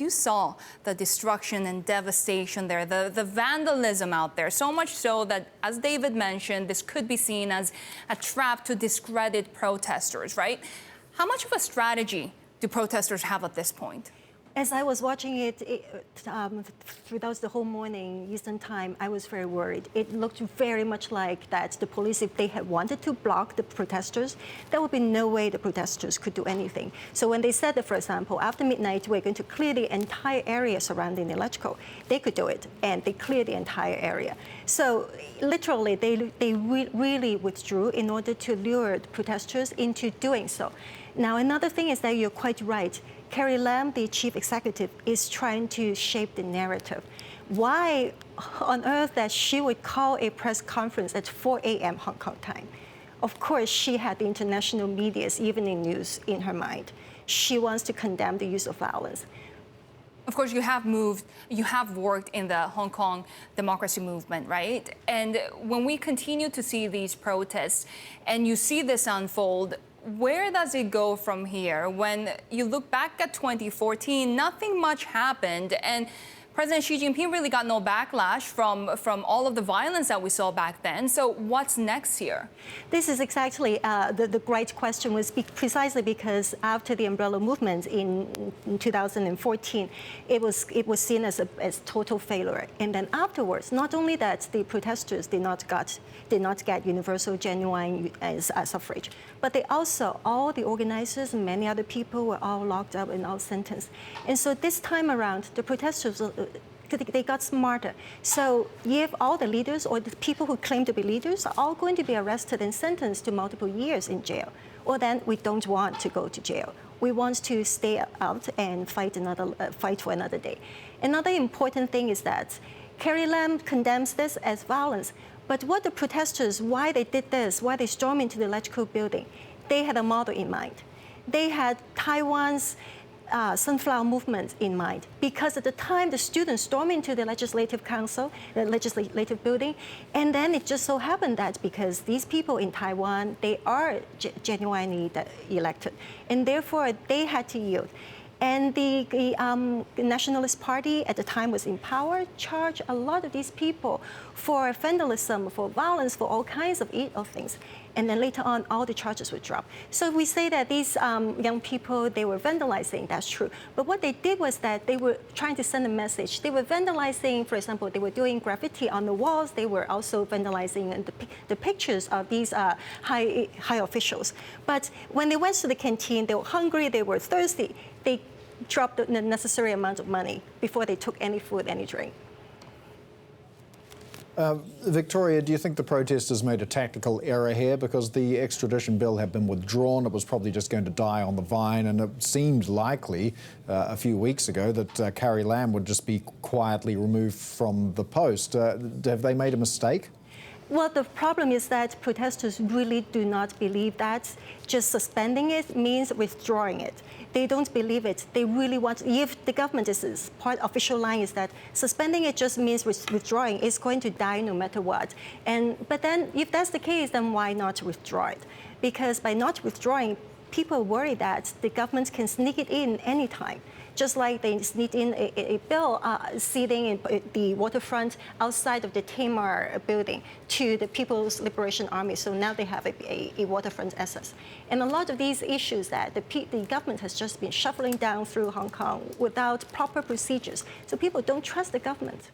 you saw the destruction and devastation there, the vandalism out there, so much so that, as David mentioned, this could be seen as a trap to discredit protesters, right? How much of a strategy do protesters have at this point? As I was watching it throughout the whole morning, Eastern time, I was very worried. It looked very much like that the police, if they had wanted to block the protesters, there would be no way the protesters could do anything. So when they said that, for example, after midnight, we're going to clear the entire area surrounding the electrical, they could do it, and they cleared the entire area. So literally, they really withdrew in order to lure the protesters into doing so. Now, another thing is that you're quite right. Carrie Lam, the chief executive, is trying to shape the narrative. Why on earth that she would call a press conference at 4 a.m. Hong Kong time? Of course, she had the international media's evening news in her mind. She wants to condemn the use of violence. Of course, you have worked in the Hong Kong democracy movement, right? And when we continue to see these protests and you see this unfold, where does it go from here? When you look back at 2014, nothing much happened, and President Xi Jinping really got no backlash from all of the violence that we saw back then. So what's next here? This is exactly the great question, was precisely because after the umbrella movement in 2014, it was seen as total failure. And then afterwards, not only that the protesters did not get universal, genuine suffrage, but they also, all the organizers and many other people were all locked up and all sentenced. And so this time around, the protesters, they got smarter. So if all the leaders or the people who claim to be leaders are all going to be arrested and sentenced to multiple years in jail, well, then we don't want to go to jail. We want to stay out and fight for another day. Another important thing is that Carrie Lam condemns this as violence. But what the protesters, why they did this, why they stormed into the electrical building, they had a model in mind. They had Taiwan's sunflower movement in mind, because at the time the students stormed into the legislative council, the legislative building, and then it just so happened that because these people in Taiwan, they are genuinely elected, and therefore they had to yield. And the Nationalist Party at the time was in power, charged a lot of these people for vandalism, for violence, for all kinds of things. And then later on, all the charges were dropped. So we say that these young people, they were vandalizing, that's true. But what they did was that they were trying to send a message. They were vandalizing, for example, they were doing graffiti on the walls. They were also vandalizing the pictures of these high officials. But when they went to the canteen, they were hungry, they were thirsty. They dropped the necessary amount of money before they took any food, any drink. Victoria, do you think the protesters made a tactical error here? Because the extradition bill had been withdrawn. It was probably just going to die on the vine, and it seemed likely a few weeks ago that Carrie Lam would just be quietly removed from the post. Have they made a mistake? Well, the problem is that protesters really do not believe that just suspending it means withdrawing it. They don't believe it. They really want, if the government is part official line is that suspending it just means withdrawing. It's going to die no matter what. But then if that's the case, then why not withdraw it? Because by not withdrawing, people worry that the government can sneak it in anytime. Just like they sneaked in a bill seating in the waterfront outside of the Tamar building to the People's Liberation Army. So now they have a waterfront access. And a lot of these issues that the government has just been shuffling down through Hong Kong without proper procedures. So people don't trust the government.